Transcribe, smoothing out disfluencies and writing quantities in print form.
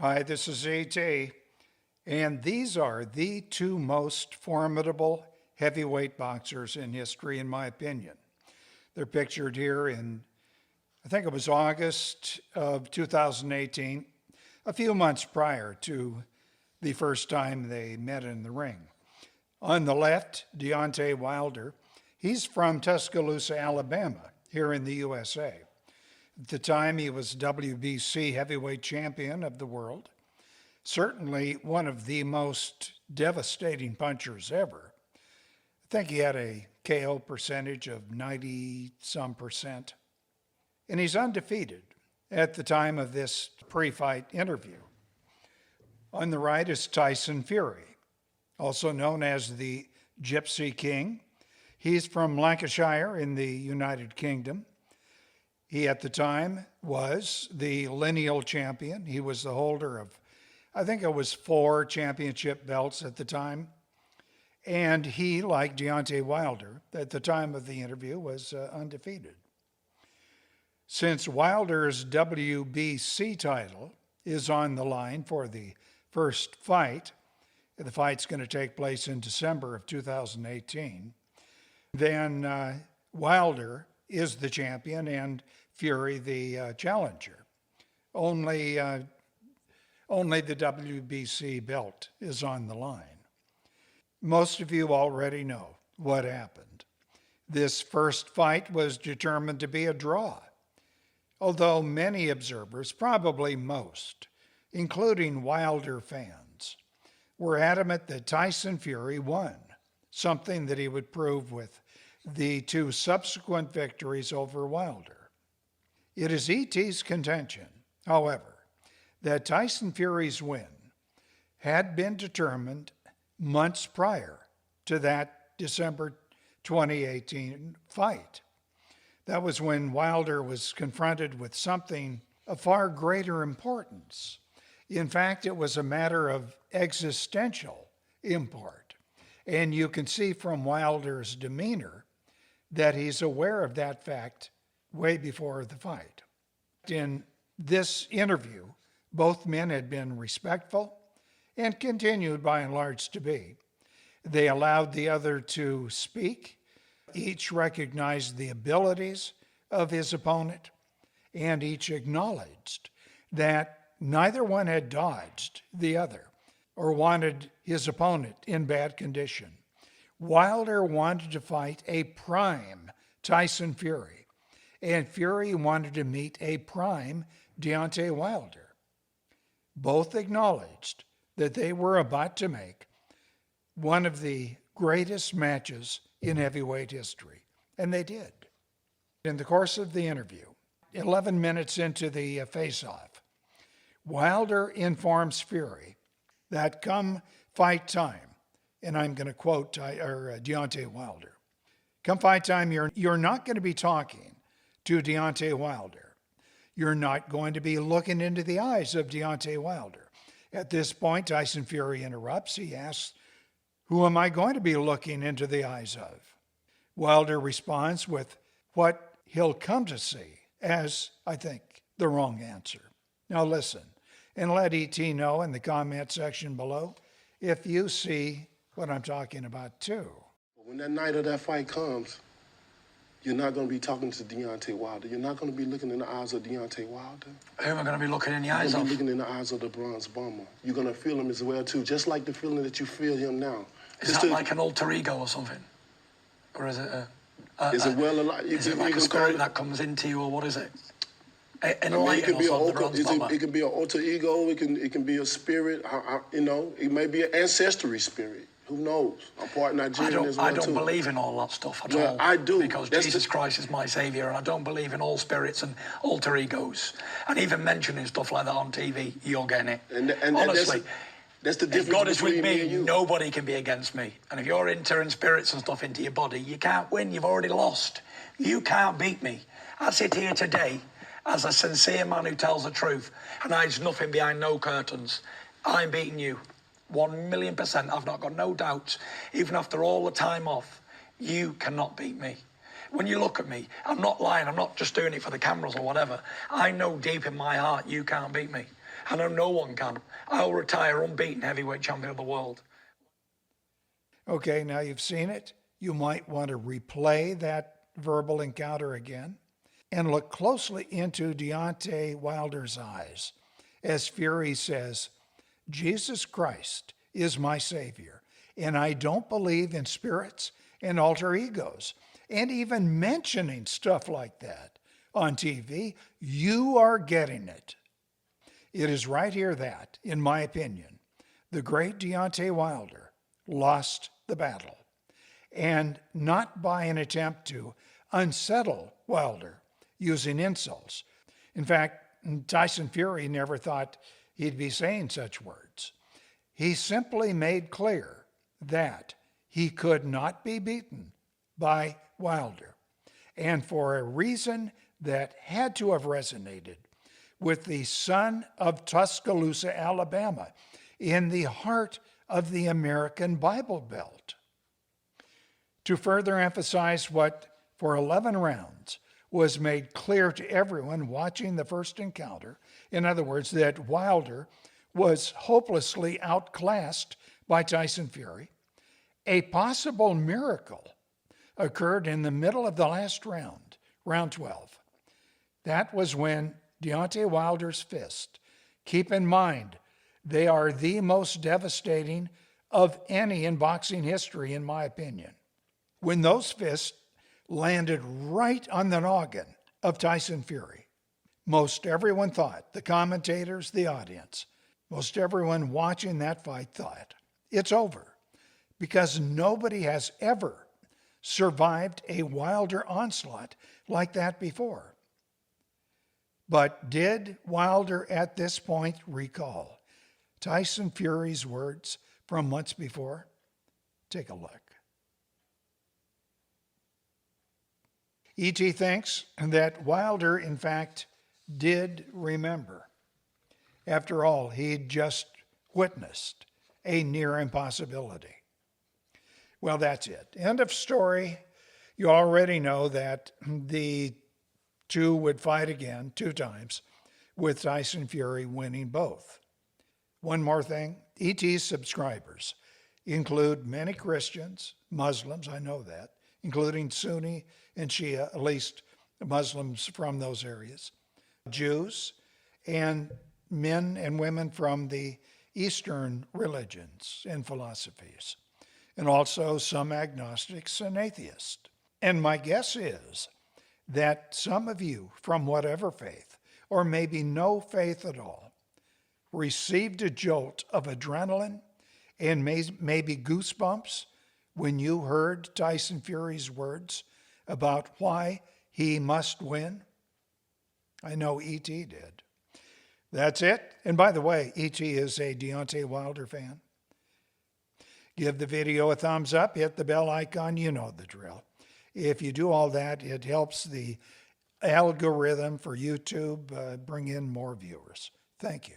Hi, this is ET, and these are the two most formidable heavyweight boxers in history, in my opinion. They're pictured here in, I think it was August of 2018, a few months prior to the first time they met in the ring. On the left, Deontay Wilder. He's from Tuscaloosa, Alabama, here in the USA. At the time, he was WBC heavyweight champion of the world. Certainly one of the most devastating punchers ever. I think he had a KO percentage of 90-some percent. And he's undefeated at the time of this pre-fight interview. On the right is Tyson Fury, also known as the Gypsy King. He's from Lancashire in the United Kingdom. He, at the time, was the lineal champion. He was the holder of, I think it was 4 championship belts at the time. And he, like Deontay Wilder, at the time of the interview, was undefeated. Since Wilder's WBC title is on the line for the first fight, the fight's going to take place in December of 2018, then Wilder is the champion and Fury the challenger. Only the WBC belt is on the line. Most of you already know what happened. This first fight was determined to be a draw, although many observers, probably most, including Wilder fans, were adamant that Tyson Fury won, something that he would prove with the 2 subsequent victories over Wilder. It is ET's contention, however, that Tyson Fury's win had been determined months prior to that December 2018 fight. That was when Wilder was confronted with something of far greater importance. In fact, it was a matter of existential import. And you can see from Wilder's demeanor that he's aware of that fact way before the fight. In this interview, both men had been respectful and continued by and large to be. They allowed the other to speak. Each recognized the abilities of his opponent, and each acknowledged that neither one had dodged the other or wanted his opponent in bad condition. Wilder wanted to fight a prime Tyson Fury, and Fury wanted to meet a prime Deontay Wilder. Both acknowledged that they were about to make one of the greatest matches in heavyweight history, and they did. In the course of the interview, 11 minutes into the face-off, Wilder informs Fury that come fight time, and I'm going to quote Deontay Wilder, come fight time, you're not going to be talking to Deontay Wilder. You're not going to be looking into the eyes of Deontay Wilder. At this point, Tyson Fury interrupts. He asks, who am I going to be looking into the eyes of? Wilder responds with what he'll come to see as, I think, the wrong answer. Now listen, and let ET know in the comment section below if you see what I'm talking about too. When that night of that fight comes, you're not going to be talking to Deontay Wilder. You're not going to be looking in the eyes of Deontay Wilder. Who am I going to be looking in the eyes You're of? going to be looking in the eyes of the Bronze Bomber. You're going to feel him as well, too, just like the feeling that you feel him now. Is that like an alter ego or something? Or is it is it well alive? Is it like a spirit that comes into you, or what is it? It can be an alter ego. It can be a spirit. It may be an ancestry spirit. Who knows? I'm part Nigerian as well, I don't believe in all that stuff at all. I do. Because Jesus Christ is my Savior, and I don't believe in all spirits and alter egos. And even mentioning stuff like that on TV, you're getting it. And honestly, that's the difference. If God is with me me, and you. nobody can be against me. And if you're entering spirits and stuff into your body, you can't win. You've already lost. You can't beat me. I sit here today as a sincere man who tells the truth and hides nothing behind no curtains. I'm beating you. 1,000,000%. I've not got no doubts. Even after all the time off, you cannot beat me. When you look at me, I'm not lying. I'm not just doing it for the cameras or whatever. I know deep in my heart you can't beat me. I know no one can. I'll retire unbeaten heavyweight champion of the world. Okay, now you've seen it. You might want to replay that verbal encounter again and look closely into Deontay Wilder's eyes as Fury says, Jesus Christ is my Savior, and I don't believe in spirits and alter egos. And even mentioning stuff like that on TV, you are getting it. It is right here that, in my opinion, the great Deontay Wilder lost the battle. And not by an attempt to unsettle Wilder using insults. In fact, Tyson Fury never thought he'd be saying such words. He simply made clear that he could not be beaten by Wilder, and for a reason that had to have resonated with the son of Tuscaloosa, Alabama, in the heart of the American Bible Belt. To further emphasize what, for 11 rounds, was made clear to everyone watching the first encounter, in other words, that Wilder was hopelessly outclassed by Tyson Fury, a possible miracle occurred in the middle of the last round, round 12. That was when Deontay Wilder's fist, keep in mind, they are the most devastating of any in boxing history, in my opinion. When those fists landed right on the noggin of Tyson Fury, most everyone thought, the commentators, the audience, most everyone watching that fight thought, it's over, because nobody has ever survived a Wilder onslaught like that before. But did Wilder at this point recall Tyson Fury's words from months before? Take a look. E.T. thinks that Wilder, in fact, did remember. After all, he'd just witnessed a near impossibility. Well, that's it. End of story. You already know that the two would fight again 2 times, with Tyson Fury winning both. One more thing, ET's subscribers include many Christians, Muslims, I know that, including Sunni and Shia, at least Muslims from those areas, Jews, and men and women from the Eastern religions and philosophies, and also some agnostics and atheists. And my guess is that some of you from whatever faith, or maybe no faith at all, received a jolt of adrenaline and maybe goosebumps when you heard Tyson Fury's words about why he must win. I know E.T. did. That's it. And by the way, E.T. is a Deontay Wilder fan. Give the video a thumbs up, hit the bell icon, you know the drill. If you do all that, it helps the algorithm for YouTube bring in more viewers. Thank you.